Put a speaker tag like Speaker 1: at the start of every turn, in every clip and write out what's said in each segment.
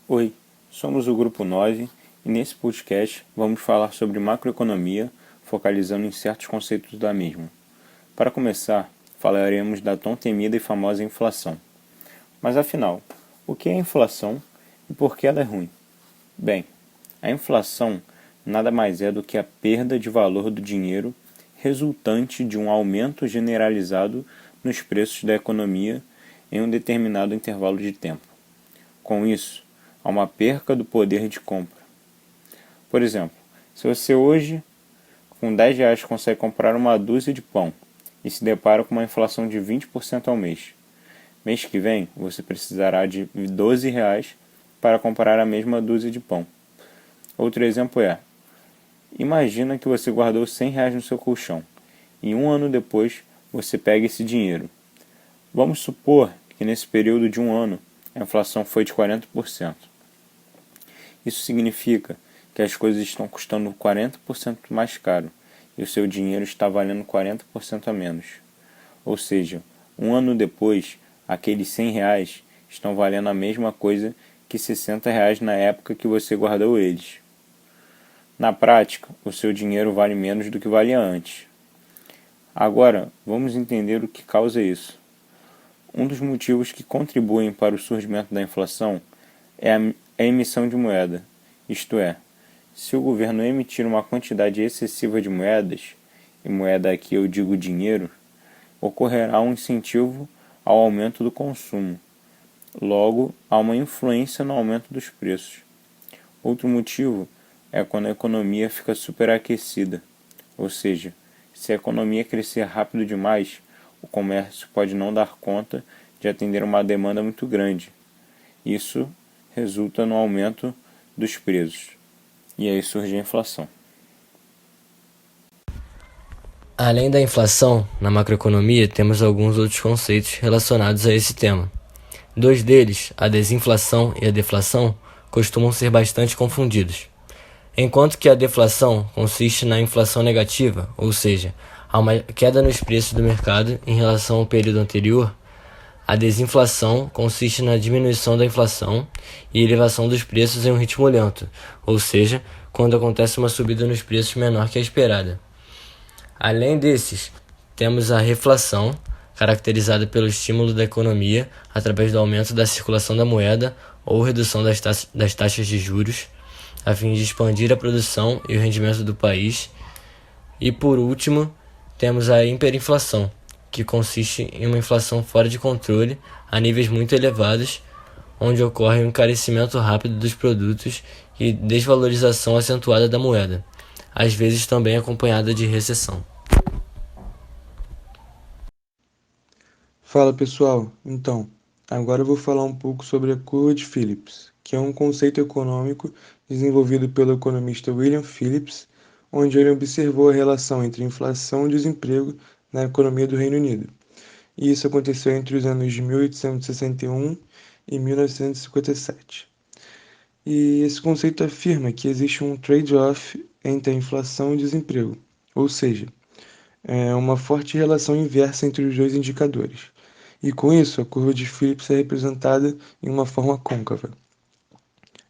Speaker 1: Oi, somos o Grupo 9 e nesse podcast vamos falar sobre macroeconomia, focalizando em certos conceitos da mesma. Para começar, falaremos da tão temida e famosa inflação. Mas afinal, o que é inflação e por que ela é ruim? Bem, a inflação nada mais é do que a perda de valor do dinheiro resultante de um aumento generalizado nos preços da economia em um determinado intervalo de tempo. Com isso, há uma perca do poder de compra. Por exemplo, se você hoje, com R$ 10, consegue comprar uma dúzia de pão e se depara com uma inflação de 20% ao mês que vem você precisará de R$ 12 para comprar a mesma dúzia de pão. Outro exemplo é, imagina que você guardou R$ 100 no seu colchão e um ano depois você pega esse dinheiro. Vamos supor que nesse período de um ano a inflação foi de 40%. Isso significa que as coisas estão custando 40% mais caro e o seu dinheiro está valendo 40% a menos. Ou seja, um ano depois, aqueles R$ 100 estão valendo a mesma coisa que R$ 60 na época que você guardou eles. Na prática, o seu dinheiro vale menos do que valia antes. Agora, vamos entender o que causa isso. Um dos motivos que contribuem para o surgimento da inflação é a emissão de moeda, isto é, se o governo emitir uma quantidade excessiva de moedas, e moeda aqui eu digo dinheiro, ocorrerá um incentivo ao aumento do consumo. Logo, há uma influência no aumento dos preços. Outro motivo é quando a economia fica superaquecida, ou seja, se a economia crescer rápido demais, o comércio pode não dar conta de atender uma demanda muito grande. Isso resulta no aumento dos preços. E aí surge a inflação.
Speaker 2: Além da inflação, na macroeconomia temos alguns outros conceitos relacionados a esse tema. Dois deles, a desinflação e a deflação, costumam ser bastante confundidos. Enquanto que a deflação consiste na inflação negativa, ou seja, há uma queda nos preços do mercado em relação ao período anterior, a desinflação consiste na diminuição da inflação e elevação dos preços em um ritmo lento, ou seja, quando acontece uma subida nos preços menor que a esperada. Além desses, temos a reflação, caracterizada pelo estímulo da economia através do aumento da circulação da moeda ou redução das taxas de juros, a fim de expandir a produção e o rendimento do país. E por último, temos a hiperinflação, que consiste em uma inflação fora de controle a níveis muito elevados, onde ocorre um encarecimento rápido dos produtos e desvalorização acentuada da moeda, às vezes também acompanhada de recessão.
Speaker 3: Fala pessoal, então, agora eu vou falar um pouco sobre a curva de Phillips, que é um conceito econômico desenvolvido pelo economista William Phillips, onde ele observou a relação entre inflação e desemprego na economia do Reino Unido. E isso aconteceu entre os anos de 1861 e 1957. E esse conceito afirma que existe um trade-off entre a inflação e o desemprego, ou seja, é uma forte relação inversa entre os dois indicadores. E com isso, a curva de Phillips é representada em uma forma côncava.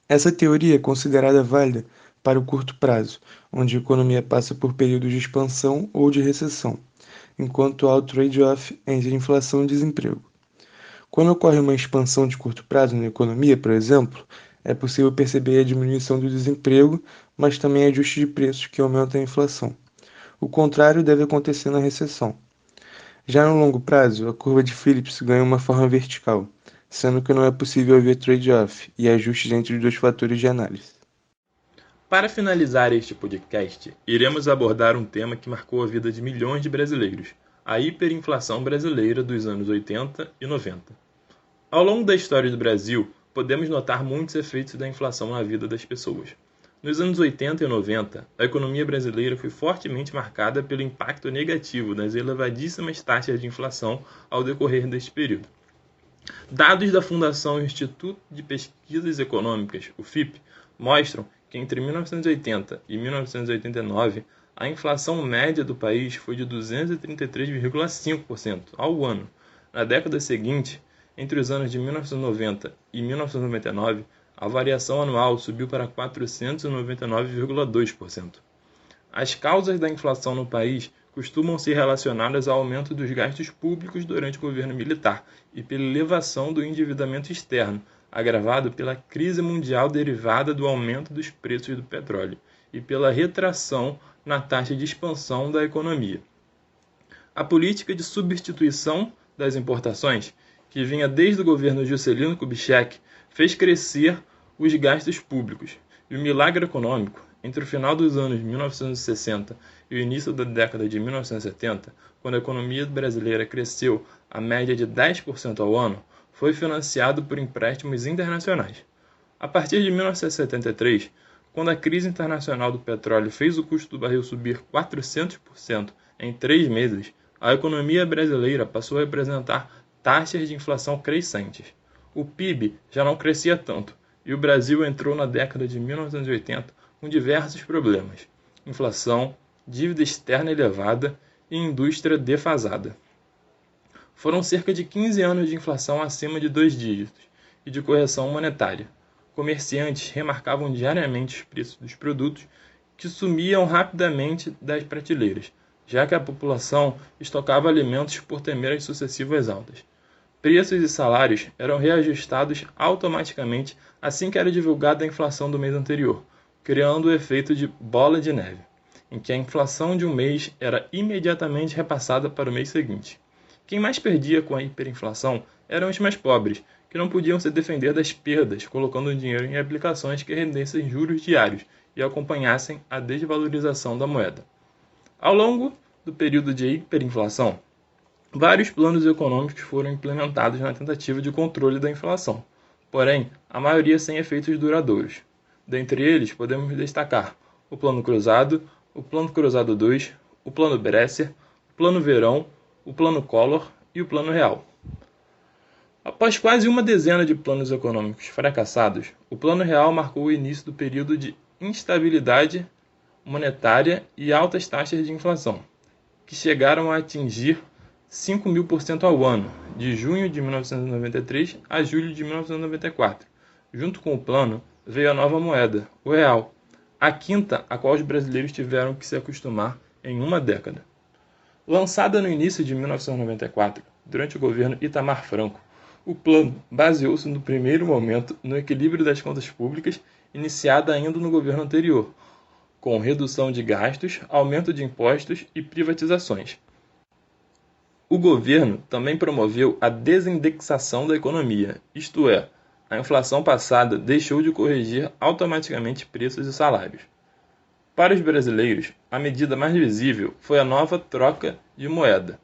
Speaker 3: Essa teoria é considerada válida para o curto prazo, onde a economia passa por períodos de expansão ou de recessão, enquanto há o trade-off entre inflação e desemprego. Quando ocorre uma expansão de curto prazo na economia, por exemplo, é possível perceber a diminuição do desemprego, mas também ajuste de preços que aumentam a inflação. O contrário deve acontecer na recessão. Já no longo prazo, a curva de Phillips ganha uma forma vertical, sendo que não é possível haver trade-off e ajustes entre os dois fatores de análise.
Speaker 4: Para finalizar este podcast, iremos abordar um tema que marcou a vida de milhões de brasileiros, a hiperinflação brasileira dos anos 80 e 90. Ao longo da história do Brasil, podemos notar muitos efeitos da inflação na vida das pessoas. Nos anos 80 e 90, a economia brasileira foi fortemente marcada pelo impacto negativo das elevadíssimas taxas de inflação ao decorrer deste período. Dados da Fundação Instituto de Pesquisas Econômicas, o FIPE, mostram que entre 1980 e 1989, a inflação média do país foi de 233,5% ao ano. Na década seguinte, entre os anos de 1990 e 1999, a variação anual subiu para 499,2%. As causas da inflação no país costumam ser relacionadas ao aumento dos gastos públicos durante o governo militar e pela elevação do endividamento externo, agravado pela crise mundial derivada do aumento dos preços do petróleo e pela retração na taxa de expansão da economia. A política de substituição das importações, que vinha desde o governo Juscelino Kubitschek, fez crescer os gastos públicos, e o milagre econômico, entre o final dos anos 1960 e o início da década de 1970, quando a economia brasileira cresceu a média de 10% ao ano, foi financiado por empréstimos internacionais. A partir de 1973, quando a crise internacional do petróleo fez o custo do barril subir 400% em 3 meses, a economia brasileira passou a apresentar taxas de inflação crescentes. O PIB já não crescia tanto, e o Brasil entrou na década de 1980 com diversos problemas: inflação, dívida externa elevada e indústria defasada. Foram cerca de 15 anos de inflação acima de 2 dígitos e de correção monetária. Comerciantes remarcavam diariamente os preços dos produtos que sumiam rapidamente das prateleiras, já que a população estocava alimentos por temer as sucessivas altas. Preços e salários eram reajustados automaticamente assim que era divulgada a inflação do mês anterior, criando o efeito de bola de neve, em que a inflação de um mês era imediatamente repassada para o mês seguinte. Quem mais perdia com a hiperinflação eram os mais pobres, que não podiam se defender das perdas, colocando o dinheiro em aplicações que rendessem juros diários e acompanhassem a desvalorização da moeda. Ao longo do período de hiperinflação, vários planos econômicos foram implementados na tentativa de controle da inflação, porém, a maioria sem efeitos duradouros. Dentre eles, podemos destacar o Plano Cruzado, o Plano Cruzado II, o Plano Bresser, o Plano Verão, o Plano Collor e o Plano Real. Após quase uma dezena de planos econômicos fracassados, o Plano Real marcou o início do período de instabilidade monetária e altas taxas de inflação, que chegaram a atingir 5.000% ao ano, de junho de 1993 a julho de 1994. Junto com o plano, veio a nova moeda, o real, a quinta a qual os brasileiros tiveram que se acostumar em uma década. Lançada no início de 1994, durante o governo Itamar Franco, o plano baseou-se no primeiro momento no equilíbrio das contas públicas, iniciada ainda no governo anterior, com redução de gastos, aumento de impostos e privatizações. O governo também promoveu a desindexação da economia, isto é, a inflação passada deixou de corrigir automaticamente preços e salários. Para os brasileiros, a medida mais visível foi a nova troca de moeda.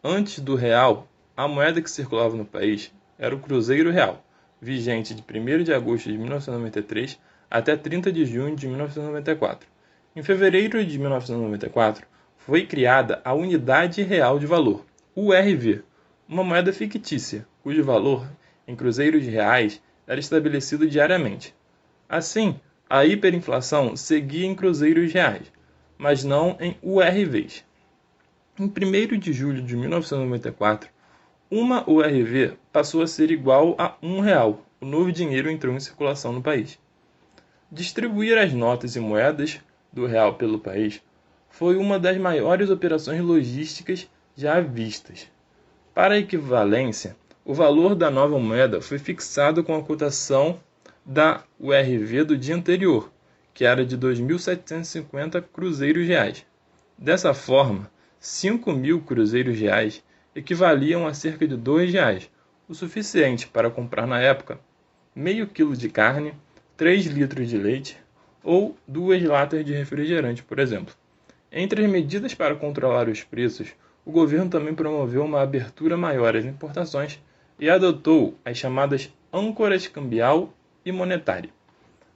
Speaker 4: Antes do real, a moeda que circulava no país era o Cruzeiro Real, vigente de 1º de agosto de 1993 até 30 de junho de 1994. Em fevereiro de 1994, foi criada a Unidade Real de Valor, URV, uma moeda fictícia, cujo valor em cruzeiros reais era estabelecido diariamente. Assim, a hiperinflação seguia em cruzeiros reais, mas não em URVs. Em 1º de julho de 1994, uma URV passou a ser igual a R$1, o novo dinheiro entrou em circulação no país. Distribuir as notas e moedas do real pelo país foi uma das maiores operações logísticas já vistas. Para a equivalência, o valor da nova moeda foi fixado com a cotação da URV do dia anterior, que era de 2.750 cruzeiros reais. Dessa forma, 5.000 cruzeiros reais equivaliam a cerca de R$2, o suficiente para comprar na época meio quilo de carne, 3 litros de leite ou 2 latas de refrigerante, por exemplo. Entre as medidas para controlar os preços, o governo também promoveu uma abertura maior às importações e adotou as chamadas âncoras cambial e monetária.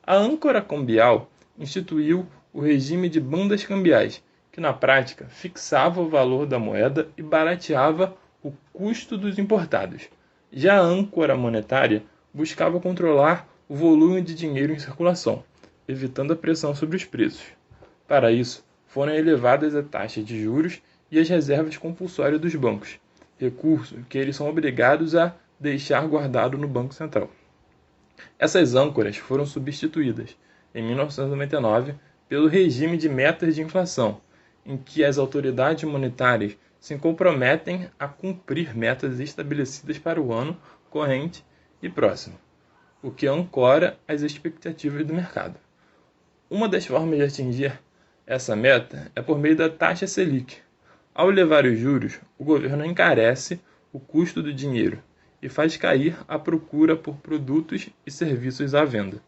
Speaker 4: A âncora cambial instituiu o regime de bandas cambiais, que na prática fixava o valor da moeda e barateava o custo dos importados. Já a âncora monetária buscava controlar o volume de dinheiro em circulação, evitando a pressão sobre os preços. Para isso, foram elevadas a taxa de juros e as reservas compulsórias dos bancos, recurso que eles são obrigados a deixar guardado no Banco Central. Essas âncoras foram substituídas, em 1999, pelo regime de metas de inflação, em que as autoridades monetárias se comprometem a cumprir metas estabelecidas para o ano corrente e próximo, o que ancora as expectativas do mercado. Uma das formas de atingir essa meta é por meio da taxa Selic. Ao elevar os juros, o governo encarece o custo do dinheiro e faz cair a procura por produtos e serviços à venda.